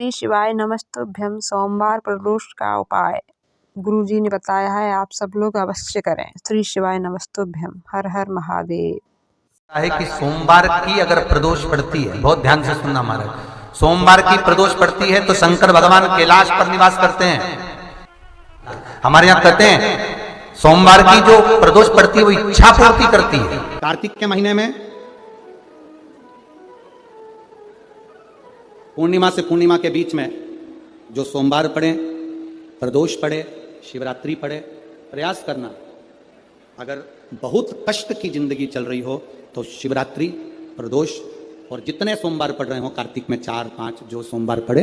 श्री शिवाय नमस्तुभ्यं। सोमवार प्रदोष का उपाय गुरुजी ने बताया है, आप सब लोग अवश्य करें। श्री शिवाय नमस्तुभ्यं। हर हर महादेव। है कि सोमवार की अगर प्रदोष पड़ती है, बहुत ध्यान से सुनना महाराज, सोमवार की प्रदोष पड़ती है तो शंकर भगवान कैलाश पर निवास करते हैं। हमारे यहाँ कहते हैं सोमवार की जो प्रदोष पड़ती है वो इच्छा पूर्ति करती है। कार्तिक के महीने में पूर्णिमा से पूर्णिमा के बीच में जो सोमवार पड़े, प्रदोष पड़े, शिवरात्रि पड़े, प्रयास करना। अगर बहुत कष्ट की जिंदगी चल रही हो तो शिवरात्रि, प्रदोष और जितने सोमवार पड़ रहे हो कार्तिक में 4-5 जो सोमवार पड़े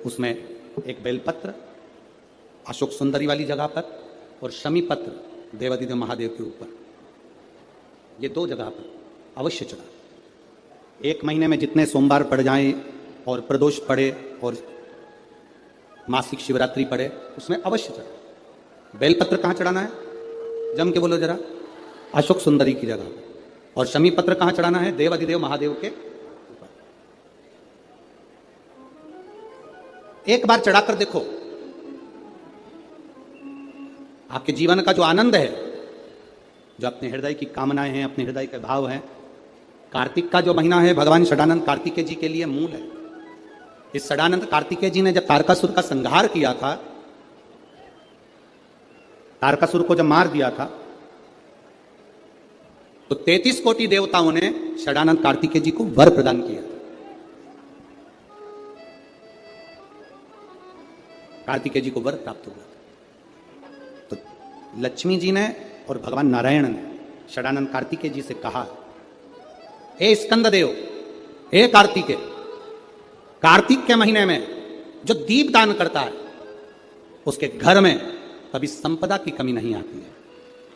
उसमें एक बेलपत्र अशोक सुंदरी वाली जगह पर और शमी पत्र देवादिदेव महादेव के ऊपर, ये 2 जगह पर अवश्य चढ़ा। एक महीने में जितने सोमवार पड़ जाएं और प्रदोष पड़े और मासिक शिवरात्रि पड़े उसमें अवश्य चढ़ा। बेलपत्र कहाँ चढ़ाना है? जम के बोलो जरा। अशोक सुंदरी की जगह। और शमी पत्र कहाँ चढ़ाना है? देवादिदेव महादेव के ऊपर। एक बार चढ़ाकर देखो, आपके जीवन का जो आनंद है, जो अपने हृदय की कामनाएं हैं, अपने हृदय के भाव हैं। कार्तिक का जो महीना है भगवान षडानंद कार्तिकेय जी के लिए मूल है। इस षडानंद कार्तिकेय जी ने जब तारकासुर का संहार किया था, तारकासुर को जब मार दिया था, तो 33 कोटि देवताओं ने षडानंद कार्तिकेय जी को वर प्रदान किया। कार्तिकेय जी को वर प्राप्त हुआ। तो लक्ष्मी जी ने और भगवान नारायण ने षडानंद कार्तिकेय जी से कहा, हे स्कंद देव, हे कार्तिकेय, कार्तिक के महीने में जो दीप दान करता है उसके घर में कभी संपदा की कमी नहीं आती है।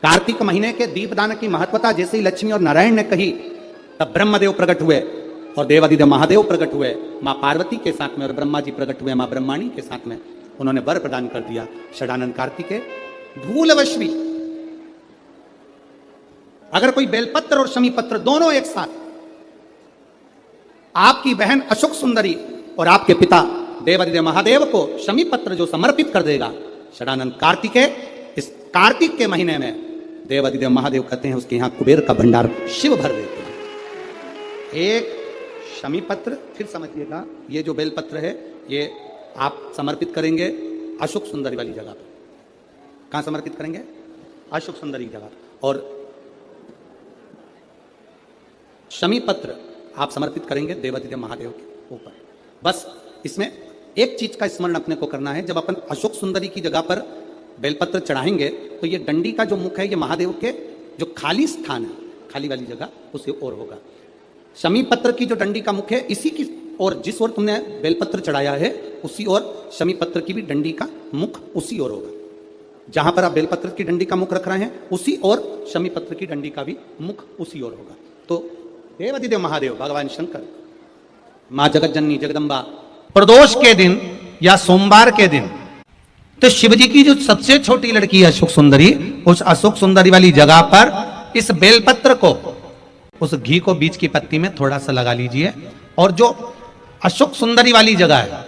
कार्तिक महीने के दीपदान की महत्वता जैसे ही लक्ष्मी और नारायण ने कही, तब ब्रह्मदेव प्रकट हुए और देवादिदेव महादेव प्रकट हुए मां पार्वती के साथ में, और ब्रह्मा जी प्रकट हुए मां ब्रह्माणी के साथ में। उन्होंने वर प्रदान कर दिया। षडानंद कार्तिकेय भूलवश भी अगर कोई बेलपत्र और शमी पत्र दोनों एक साथ आपकी बहन अशोक सुंदरी और आपके पिता देवादिदेव महादेव को शमी पत्र जो समर्पित कर देगा, षडानंद कार्तिकेय इस कार्तिक के महीने में देवादिदेव महादेव कहते हैं उसके यहां कुबेर का भंडार शिव भर देते हैं। एक शमी पत्र, फिर समझिएगा, ये जो बेलपत्र है ये आप समर्पित करेंगे अशोक सुंदरी वाली जगह पर। कहां समर्पित करेंगे? अशोक सुंदरी की जगह। और शमी पत्र आप समर्पित करेंगे देवादिदेव महादेव के ऊपर। बस इसमें एक चीज का स्मरण अपने को करना है, जब अपन अशोक सुंदरी की जगह पर बेलपत्र चढ़ाएंगे तो ये डंडी का जो मुख है ये महादेव के जो खाली स्थान है, खाली वाली जगह, उसी ओर होगा। शमी पत्र की जो डंडी का मुख है इसी की और जिस ओर तुमने बेलपत्र चढ़ाया है उसी ओर शमी पत्र की भी डंडी का मुख उसी ओर होगा। जहां पर आप बेलपत्र की डंडी का मुख रख रहे हैं उसी ओर शमी पत्र की डंडी का भी मुख उसी ओर होगा। तो देवादिदेव महादेव, भगवान शंकर, मां जगत जननी जगदम्बा प्रदोष के दिन या सोमवार के दिन, तो शिव जी की जो सबसे छोटी लड़की है अशोक सुंदरी, उस अशोक सुंदरी वाली जगह पर इस बेलपत्र को, उस घी को बीच की पत्ती में थोड़ा सा लगा लीजिए। और जो अशोक सुंदरी वाली जगह है,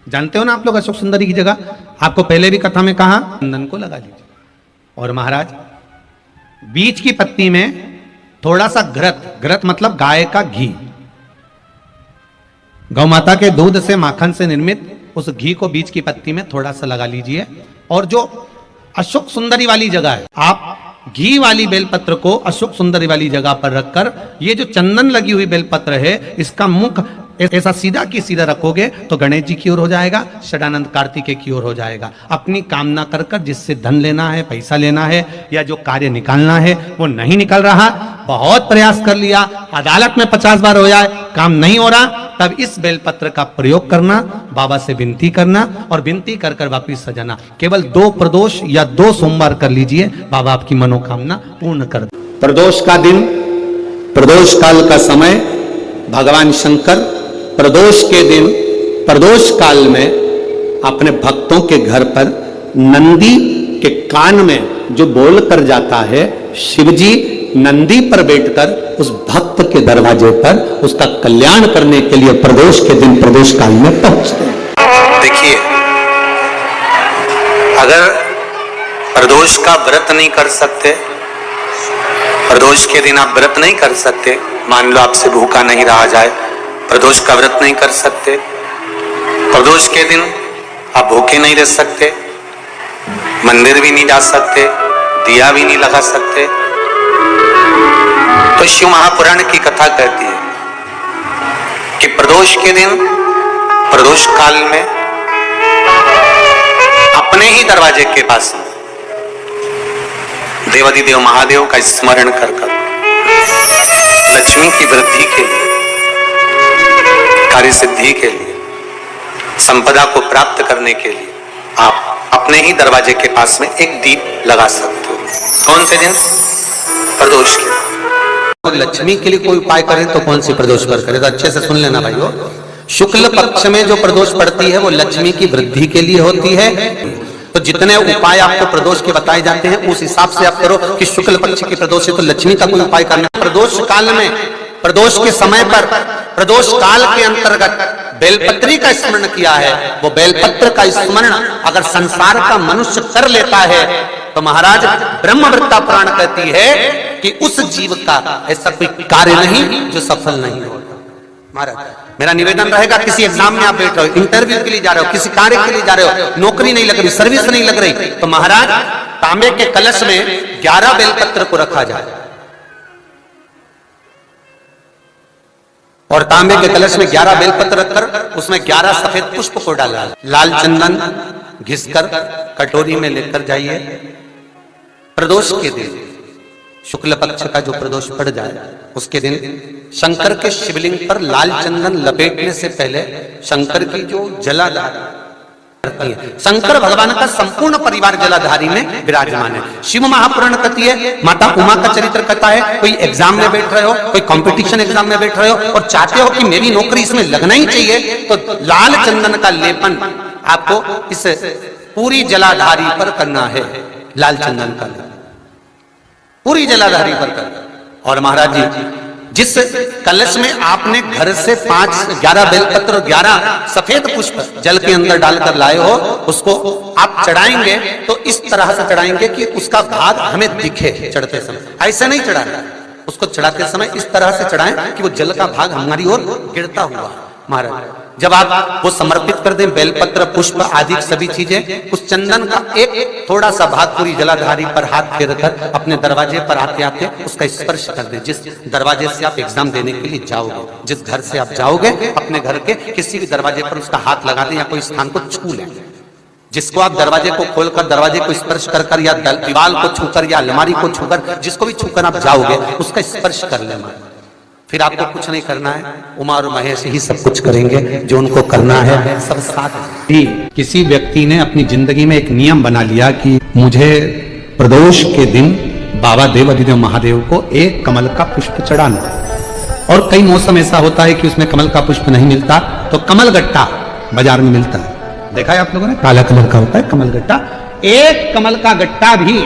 जानते हो ना आप लोग अशोक सुंदरी की जगह, आपको पहले भी कथा में कहा, चंदन को लगा लीजिए। और महाराज बीच की पत्ती में थोड़ा सा घृत, घृत मतलब गाय का घी, गौ माता के दूध से, माखन से निर्मित उस घी को बीच की पत्ती में थोड़ा सा लगा लीजिए। और जो अशोक सुंदरी वाली जगह है, आप घी वाली बेलपत्र को अशोक सुंदरी वाली जगह पर रखकर ये जो चंदन लगी हुई बेलपत्र है इसका मुख ऐसा सीधा की सीधा रखोगे तो गणेश जी की ओर हो जाएगा, षडानंद कार्तिकेय की ओर हो जाएगा। अपनी कामना कर कर जिससे धन लेना है, पैसा लेना है या जो कार्य निकालना है वो नहीं निकल रहा, बहुत प्रयास कर लिया, अदालत में 50 बार हो जाए, काम नहीं हो रहा, तब इस बेलपत्र का प्रयोग करना, बाबा से विनती करना और विनती कर कर वापिस सजाना। केवल 2 प्रदोष या 2 सोमवार कर लीजिए, बाबा आपकी मनोकामना पूर्ण कर दे। प्रदोष का दिन, प्रदोष काल का समय, भगवान शंकर प्रदोष के दिन, प्रदोष काल में अपने भक्तों के घर पर नंदी के कान में जो बोल कर जाता है, शिवजी नंदी पर बैठकर उस भक्त के दरवाजे पर उसका कल्याण करने के लिए प्रदोष के दिन प्रदोष काल में पहुंचते हैं। देखिए, अगर प्रदोष का व्रत नहीं कर सकते, प्रदोष के दिन आप व्रत नहीं कर सकते, मान लो आपसे भूखा नहीं रहा जाए, प्रदोष का व्रत नहीं कर सकते, प्रदोष के दिन आप भूखे नहीं रह सकते, मंदिर भी नहीं जा सकते, दिया भी नहीं लगा सकते, तो शिव महापुराण की कथा कहती है कि प्रदोष के दिन, प्रदोष काल में अपने ही दरवाजे के पास देवाधिदेव महादेव का स्मरण कर लक्ष्मी की वृद्धि के लिए, कार्य सिद्धि के लिए, संपदा को प्राप्त करने के लिए आप अपने ही दरवाजे के पास में एक दीप लगा सकते हो। कौन से दिन? प्रदोष के। और लक्ष्मी के लिए कोई उपाय करें तो कौन सी प्रदोष पर करें? तो अच्छे से सुन लेना भाइयों, शुक्ल पक्ष में जो प्रदोष पड़ती है वो लक्ष्मी की वृद्धि के लिए होती है। तो जितने उपाय आपको प्रदोष के बताए जाते हैं उस हिसाब से आप करो कि शुक्ल पक्ष की प्रदोष है तो लक्ष्मी का कोई उपाय करना। प्रदोष काल में, प्रदोष के समय पर, प्रदोष काल के अंतर्गत बेलपत्री का स्मरण किया है। वो बेलपत्र का स्मरण अगर संसार का मनुष्य कर लेता है तो महाराज ब्रह्मवृत्ता पुराण कहती है कि उस जीव का ऐसा कोई कार्य नहीं जो सफल नहीं होगा। महाराज मेरा निवेदन रहेगा, किसी एग्जाम में आप बैठ रहे हो, इंटरव्यू के लिए जा रहे हो, किसी कार्य के लिए जा रहे हो, नौकरी नहीं लग रही, सर्विस नहीं लग रही, तो महाराज तांबे के कलश में 11 बेलपत्र को रखा जाए और तांबे के कलश में 11 बेलपत्र रखकर उसमें 11 सफेद पुष्प को डाला, लाल चंदन घिसकर कटोरी में लेकर जाइए। प्रदोष के दिन, शुक्ल पक्ष का जो प्रदोष पड़ जाए उसके दिन शंकर के शिवलिंग पर लाल चंदन लपेटने से पहले शंकर की जो जलाधारी करती है, शंकर भगवान का संपूर्ण परिवार जलाधारी में विराजमान है। शिव महापुराण कहती है, माता उमा का चरित्र कहता है, कोई एग्जाम में बैठ रहे हो, कोई कंपटीशन एग्जाम में बैठ रहे हो और चाहते हो कि मेरी नौकरी इसमें लगना ही चाहिए, तो लाल चंदन का लेपन आपको इस पूरी जलाधारी पर करना है। लाल चंदन का लेपन पूरी जलाधारी पर कर। और महाराज जी, जिस कलश में आपने घर से 11 बेलपत्र और 11 सफेद पुष्प जल के अंदर डालकर लाए हो, उसको आप चढ़ाएंगे तो इस तरह से चढ़ाएंगे कि उसका भाग हमें दिखे चढ़ते समय। ऐसे नहीं चढ़ाना, उसको चढ़ाते समय इस तरह से चढ़ाएं कि वो जल का भाग हमारी ओर गिरता हुआ। महाराज जब आप वो समर्पित कर दें, बेलपत्र पुष्प आदि सभी चीजें, उस चंदन का एक थोड़ा सा भाग पूरी जलाधारी पर हाथ फेर कर अपने दरवाजे पर आते आते उसका स्पर्श कर दें। जिस दरवाजे से आप एग्जाम देने के लिए जाओगे, जिस घर से आप जाओगे, अपने घर के किसी भी दरवाजे पर उसका हाथ लगा दें या कोई स्थान को छू लें। जिसको आप दरवाजे को खोलकर दरवाजे को स्पर्श कर कर या दीवार को छूकर या अलमारी को छूकर, जिसको भी छूकर आप जाओगे उसका स्पर्श कर लेना। फिर आपको कुछ नहीं करना है, उमा और महेश ही सब कुछ करेंगे, जो उनको करना है सब साथ ही। किसी व्यक्ति ने अपनी जिंदगी में एक नियम बना लिया कि मुझे प्रदोष के दिन बाबा देवाधिदेव महादेव को एक कमल का पुष्प चढ़ाना। और कई मौसम ऐसा होता है कि उसमें कमल का पुष्प नहीं मिलता तो कमल गट्टा बाजार में मिलता है, देखा है आप लोगों ने, काला कलर का होता है कमल गट्टा। एक कमल का गट्टा भी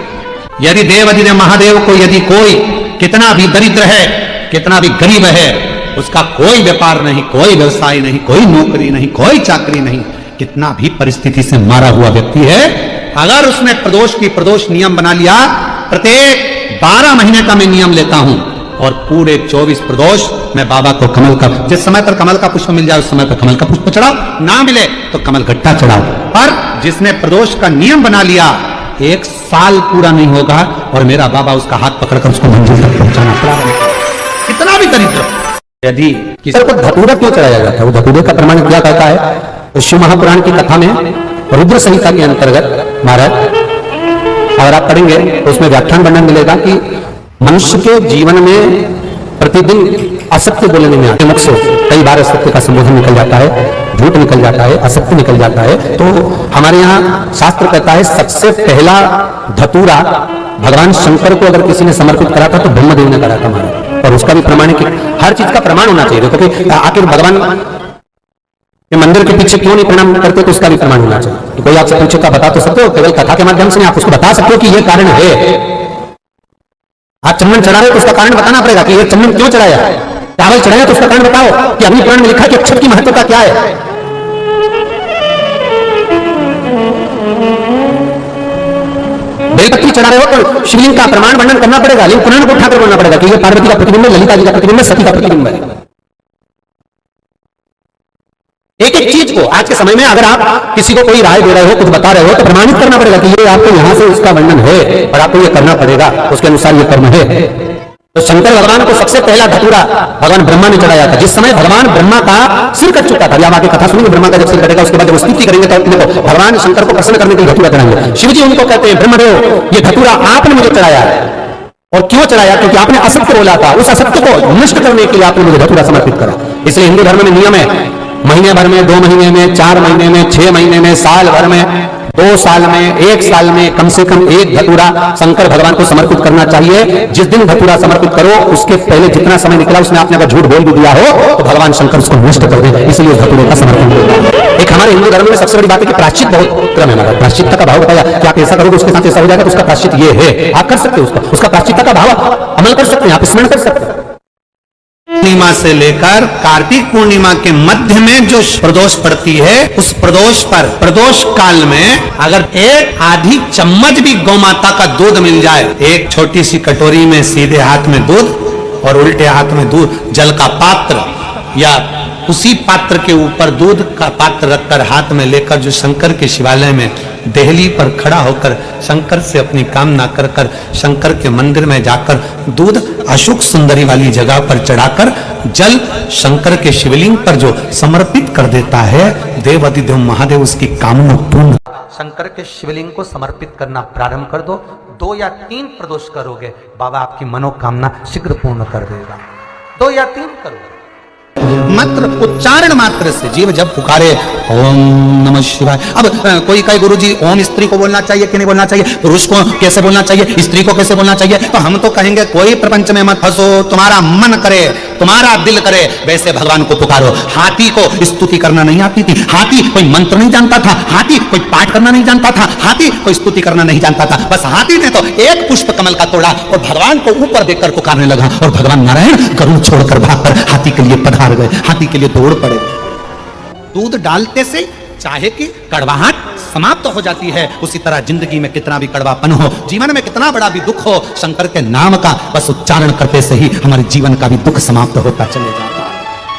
यदि देवाधिदेव महादेव को, यदि कोई कितना भी दरिद्र है, कितना भी गरीब है, उसका कोई व्यापार नहीं, कोई व्यवसाय नहीं, कोई नौकरी नहीं, कोई चाकरी नहीं, कितना भी परिस्थिति से मारा हुआ व्यक्ति है, अगर उसने प्रदोष नियम बना लिया, प्रत्येक 12 महीने का मैं नियम लेता हूं और पूरे 24 प्रदोष मैं बाबा को कमल का, जिस समय पर कमल का पुष्प मिल जाए उस समय पर कमल का पुष्प चढ़ाओ, ना मिले तो कमल गट्टा चढ़ाओ। पर जिसने प्रदोष का नियम बना लिया, 1 साल पूरा नहीं होगा और मेरा बाबा उसका हाथ पकड़कर उसको मंजिल तक पहुंचाना पड़ा, कितना भी दरिद्र। यदि किसी को धतूरा क्यों चढ़ाया जाता है, वो धतूरे का प्रमाण क्या कहता है? तो शिव महापुराण की कथा में रुद्र संहिता के अंतर्गत महाराज अगर आप पढ़ेंगे तो उसमें व्याख्यान वर्णन मिलेगा कि मनुष्य के जीवन में प्रतिदिन असत्य बोलने में आते मुख से कई बार असत्य का संबोधन निकल जाता है, झूठ निकल जाता है, असत्य निकल जाता है। तो हमारे यहाँ शास्त्र कहता है सबसे पहला धतूरा भगवान शंकर को अगर किसी ने समर्पित करा था तो ब्रह्मदेव ने करा था महाराज। और उसका भी प्रमाण है कि हर चीज का प्रमाण होना चाहिए, क्योंकि आखिर भगवान के मंदिर के पीछे क्यों नहीं प्रणाम करते, तो उसका भी प्रमाण होना चाहिए। तो कोई आपसे पूछे का बता तो सकते हो, केवल कथा के माध्यम से नहीं, आप उसको बता सकते हो कि यह कारण है। आप चंदन चढ़ा रहे हो तो उसका कारण बताना पड़ेगा कि ये चंदन क्यों चढ़ाया, चावल चढ़ाया तो उसका कारण बताओ कि अग्नि पुराण में लिखा है कि अक्षत की महत्वता क्या है। बेलपत्री चढ़ा रहे हो तो शिवलिंग का प्रमाण वर्णन करना पड़ेगा, लिंग पुराण को उठाकर बोलना पड़ेगा कि ये पार्वती का प्रतिबिंब है, ललिता जी का प्रतिबिंब है, सती का प्रतिबिंब है। एक एक चीज को आज के समय में अगर आप किसी को कोई राय दे रहे हो, कुछ बता रहे हो, तो प्रमाणित करना पड़ेगा कि ये आपको यहां से इसका वर्णन है और आपको ये करना पड़ेगा, उसके अनुसार ये कर्म है। तो शंकर भगवान को सबसे पहला धतूरा भगवान ब्रह्मा ने चढ़ाया था। जिस समय भगवान ब्रह्मा का सिर कट चुका था, आगे कथा सुनिए, ब्रह्मा का जब सिर कटेगा उसके बाद जब स्तुति करेंगे तो देखो भगवान शंकर को प्रसन्न करने के लिए धतूरा चढ़ाएंगे। शिव जी उनको कहते हैं ब्रह्मदेव ये धतूरा आपने मुझे चढ़ाया है। और क्यों चढ़ाया? क्योंकि आपने असत्य बोला था, उस असत्य को नष्ट करने के लिए आपने मुझे धतूरा समर्पित करा। इसलिए हिंदू धर्म में नियम है, महीने भर में, 2 महीने में, 4 महीने में, 6 महीने में, साल भर में, 2 साल में, 1 साल में कम से कम एक धतूरा शंकर भगवान को समर्पित करना चाहिए। जिस दिन धतूरा समर्पित करो उसके पहले जितना समय निकला उसमें आपने अगर झूठ बोल भी दिया हो तो भगवान शंकर उसको नष्ट कर दे, इसलिए उस धतूरे का समर्पण होगा। एक हमारे हिंदू धर्म में सबसे बड़ी बात है कि प्रायश्चित बहुत क्रम है हमारा। प्रायश्चित का भाव बताया कि आप ऐसा करोगे उसके साथ ऐसा हो जाएगा, तो उसका प्रायश्चित ये है, आप कर सकते हो उसका प्रायश्चित का भाव अमल कर सकते हैं, आप स्मरण कर सकते हैं। पूर्णिमा से लेकर कार्तिक पूर्णिमा के मध्य में जो प्रदोष पड़ती है, उस प्रदोष पर प्रदोष काल में अगर एक आधी चम्मच भी गौ माता का दूध मिल जाए, एक छोटी सी कटोरी में सीधे हाथ में दूध और उल्टे हाथ में दूध, जल का पात्र या उसी पात्र के ऊपर दूध का पात्र रखकर हाथ में लेकर जो शंकर के शिवालय में देहली पर खड़ा होकर शंकर से अपनी कामना कर कर शंकर के मंदिर में जाकर दूध अशोक सुंदरी वाली जगह पर चढ़ाकर जल शंकर के शिवलिंग पर जो समर्पित कर देता है, देव अधिदेव महादेव उसकी कामना पूर्ण। शंकर के शिवलिंग को समर्पित करना प्रारंभ कर दो, 2 या 3 प्रदोष करोगे, बाबा आपकी मनोकामना शीघ्र पूर्ण कर देगा। 2 या 3 करोगे, मात्र उच्चारण मात्र से जीव जब पुकारे ओम नमः शिवाय। अब कोई कहे गुरुजी ओम स्त्री को बोलना चाहिए कि नहीं बोलना चाहिए, पुरुष को कैसे बोलना चाहिए, स्त्री को कैसे बोलना चाहिए, तो हम तो कहेंगे कोई प्रपंच में मत फंसो, तुम्हारा मन करे, तुम्हारा दिल करे वैसे भगवान को पुकारो। हाथी को स्तुति करना नहीं आती थी, हाथी कोई मंत्र नहीं जानता था, हाथी कोई पाठ करना नहीं जानता था, हाथी कोई स्तुति करना नहीं जानता था, बस हाथी ने तो एक पुष्प कमल का तोड़ा और भगवान को ऊपर देखकर पुकारने लगा और भगवान नारायण गरुड़ छोड़कर भागकर हाथी के लिए पधार गए, हाथी के लिए दौड़ पड़े। दूध डालते से चाहे कि कड़वाहट समाप्त हो जाती है, उसी तरह जिंदगी में कितना भी कड़वापन हो, जीवन में कितना बड़ा भी दुख हो, शंकर के नाम का बस उच्चारण करते से ही हमारे जीवन का भी दुख समाप्त होता चले जाता है।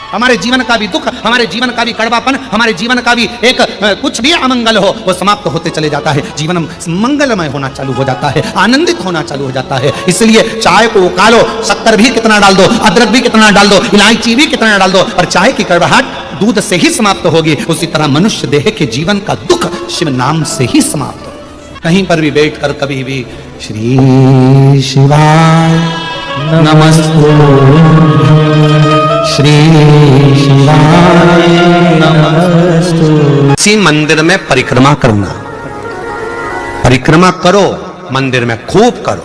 हमारे जीवन का भी दुख, हमारे जीवन का भी कड़वापन, हमारे जीवन का भी एक कुछ भी अमंगल हो वो समाप्त होते चले जाता है, जीवन मंगलमय होना चालू हो जाता है, आनंदित होना चालू हो जाता है। इसलिए चाय को उकालो, शक्कर भी कितना डाल दो, अदरक भी कितना डाल दो, इलायची भी कितना डाल दो, और चाय की कड़वाहट दूध से ही समाप्त होगी। उसी तरह मनुष्य देह के जीवन का दुख शिव नाम से ही समाप्त हो। कहीं पर भी बैठकर कभी भी श्री शिवाय नमस्तुभ्यं, श्री शिवाय नमस्तुभ्यं। इसी मंदिर में परिक्रमा करना, परिक्रमा करो, मंदिर में खूब करो,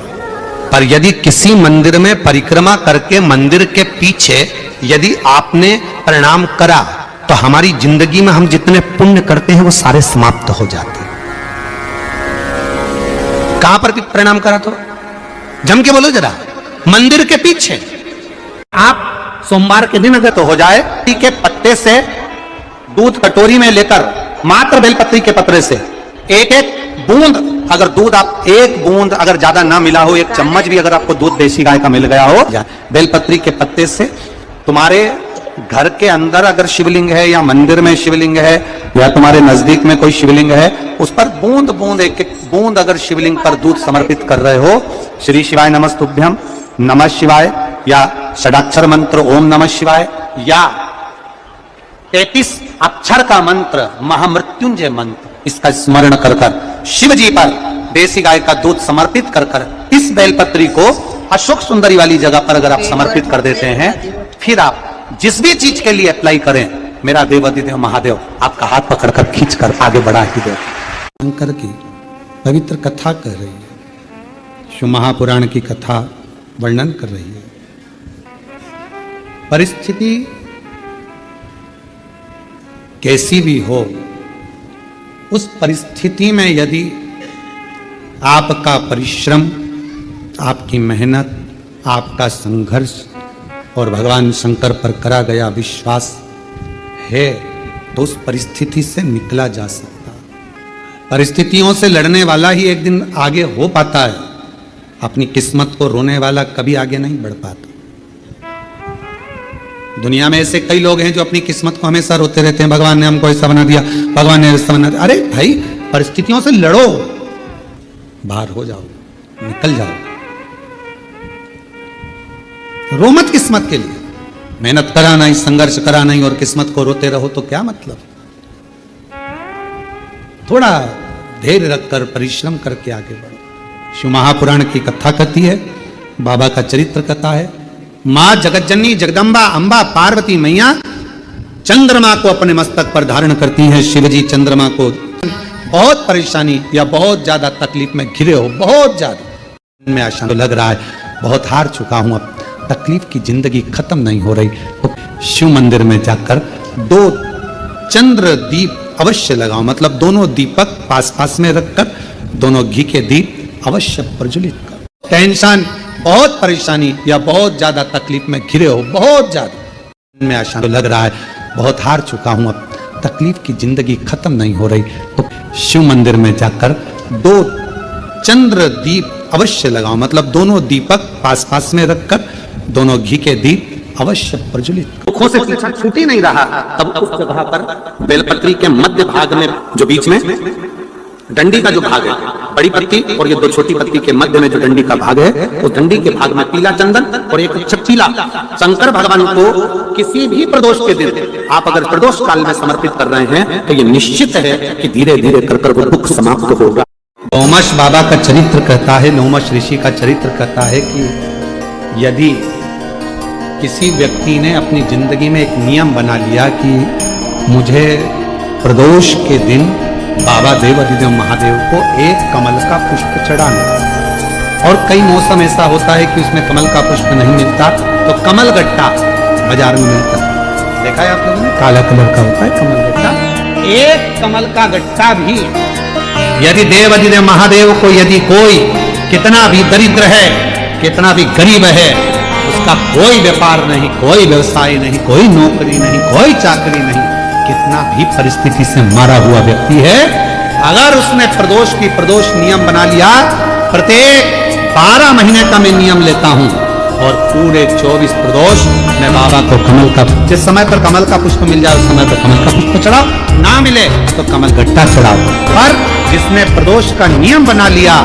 पर यदि किसी मंदिर में परिक्रमा करके मंदिर के पीछे यदि आपने प्रणाम करा तो हमारी जिंदगी में हम जितने पुण्य करते हैं वो सारे समाप्त हो जाते हैं। कहां पर भी प्रणाम करा तो जम के बोलो जरा, मंदिर के पीछे। आप सोमवार के दिन अगर तो हो जाए, के पत्ते से दूध कटोरी में लेकर मात्र बेलपत्री के पत्रे से एक एक बूंद, अगर दूध आप एक बूंद अगर ज्यादा ना मिला हो, 1 चम्मच भी अगर आपको दूध देसी गाय का मिल गया हो, बेलपत्री के पत्ते से तुम्हारे घर के अंदर अगर शिवलिंग है या मंदिर में शिवलिंग है या तुम्हारे नजदीक में कोई शिवलिंग है, उस पर बूंद बूंद एक एक बूंद अगर शिवलिंग पर दूध समर्पित कर रहे हो, श्री शिवाय नमस्तुभ्यं, नमः शिवाय या षडाक्षर मंत्र ओम नमः शिवाय या 33 अक्षर का मंत्र महामृत्युंजय मंत्र, इसका स्मरण कर कर शिव जी पर देसी गाय का दूध समर्पित कर कर इस बेलपत्री को अशोक सुंदरी वाली जगह पर अगर आप समर्पित कर देते हैं, फिर आप जिस भी चीज के लिए अप्लाई करें, मेरा देव अधिदेव महादेव आपका हाथ पकड़कर खींचकर आगे बढ़ा ही दे। शंकर की पवित्र कथा कर रही है, शिव महापुराण की कथा वर्णन कर रही है। परिस्थिति कैसी भी हो, उस परिस्थिति में यदि आपका परिश्रम, आपकी मेहनत, आपका संघर्ष और भगवान शंकर पर करा गया विश्वास है तो उस परिस्थिति से निकला जा सकता। परिस्थितियों से लड़ने वाला ही एक दिन आगे हो पाता है, अपनी किस्मत को रोने वाला कभी आगे नहीं बढ़ पाता। दुनिया में ऐसे कई लोग हैं जो अपनी किस्मत को हमेशा रोते रहते हैं, भगवान ने हमको ऐसा बना दिया, भगवान ने ऐसा बना दिया। अरे भाई, परिस्थितियों से लड़ो, बाहर हो जाओ, निकल जाओ, रो मत किस्मत के लिए। मेहनत करा नहीं, संघर्ष करा नहीं और किस्मत को रोते रहो तो क्या मतलब। थोड़ा धैर्य रखकर परिश्रम करके आगे बढ़ो। शिव महापुराण की कथा कहती है, बाबा का चरित्र कथा है। मां जगतजननी जगदम्बा अंबा पार्वती मैया चंद्रमा को अपने मस्तक पर धारण करती हैं। शिवजी चंद्रमा को बहुत परेशानी या बहुत ज्यादा तकलीफ में घिरे हो, बहुत ज्यादा में आशा तो लग रहा है बहुत हार चुका हूं, अब तकलीफ की जिंदगी खत्म नहीं हो रही, तो शिव मंदिर में जाकर 2 चंद्र दीप अवश्य लगाओ। मतलब दोनों दीपक पास पास में रखकर दोनों घी के दीप अवश्य प्रज्वलित करो। टेंशन, बहुत परेशानी या बहुत ज्यादा तकलीफ में घिरे हो, बहुत ज्यादा में आशा तो लग रहा है बहुत हार चुका हूं, अब तकलीफ की जिंदगी खत्म नहीं हो रही, तो शिव मंदिर में जाकर 2 चंद्र दीप अवश्य लगाओ। मतलब दोनों दीपक पास पास में रखकर दोनों घी के दीप अवश्य प्रज्वलित। मुखों से पीछा छूट ही नहीं रहा। तब उस जगह पर बेलपत्री के मध्य भाग में, जो बीच में डंडी का जो भाग है, बड़ी पत्ती और ये 2 छोटी पत्ती के मध्य में जो डंडी का भाग है, उस डंडी के भाग में पीला चंदन और एक चीला शंकर भगवान को किसी भी प्रदोष के दिन आप अगर प्रदोष काल में समर्पित कर रहे हैं तो ये निश्चित है कि धीरे धीरे कर वो दुख समाप्त होगा। लोमश बाबा का चरित्र कहता है, लोमश ऋषि का चरित्र कहता है कि यदि किसी व्यक्ति ने अपनी जिंदगी में एक नियम बना लिया कि मुझे प्रदोष के दिन बाबा देवाधिदेव महादेव को एक कमल का पुष्प चढ़ाना, और कई मौसम ऐसा होता है कि उसमें कमल का पुष्प नहीं मिलता तो कमल गट्टा बाजार में मिलता है, देखा है आप लोगों ने, काला कलर का होता है कमल गट्टा। एक कमल का गट्टा भी यदि देवाधिदेव महादेव को, यदि कोई कितना भी दरिद्र है, कितना भी गरीब है, उसका कोई व्यापार नहीं, कोई व्यवसाय नहीं, कोई नौकरी नहीं, कोई चाकरी नहीं, कितना भी परिस्थिति से मारा हुआ व्यक्ति है, अगर उसने प्रदोष नियम बना लिया, प्रत्येक 12 महीने का मैं नियम लेता हूं और पूरे 24 प्रदोष मैं बाबा को कमल का, जिस समय पर कमल का पुष्प मिल जाए उस समय पर कमल का पुष्प चढ़ाओ, ना मिले तो कमल गट्टा चढ़ाओ। पर जिसने प्रदोष का नियम बना लिया,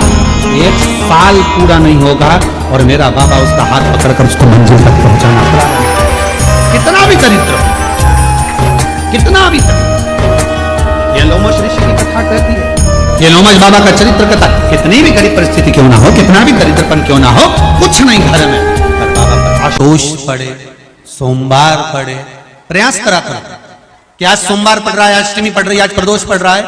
1 साल पूरा नहीं होगा और मेरा बाबा उसका हाथ पकड़कर उसको मंजिल तक पहुंचाना पड़ा। कितना भी दरिद्र, कितना भी दरिद्र। ये लोमश ऋषि की कथा कहती है, ये लोमश बाबा का चरित्र कथा। कितनी भी गरीब परिस्थिति क्यों ना हो, कितना भी दरिद्रपन क्यों ना हो, कुछ नहीं घर में, पर बाबा पर आशोष पड़े, सोमवार पड़े, प्रयास करा करो। क्या आज सोमवार पड़ रहा है, अष्टमी पड़ रही है, आज प्रदोष पड़ रहा है,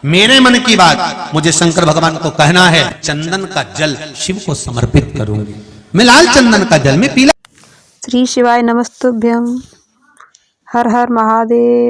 मेरे मन की बात मुझे शंकर भगवान को कहना है, चंदन का जल शिव को समर्पित करूंगी, मैं लाल चंदन का जल में पीला। श्री शिवाय नमस्तुभ्यम। हर हर महादेव।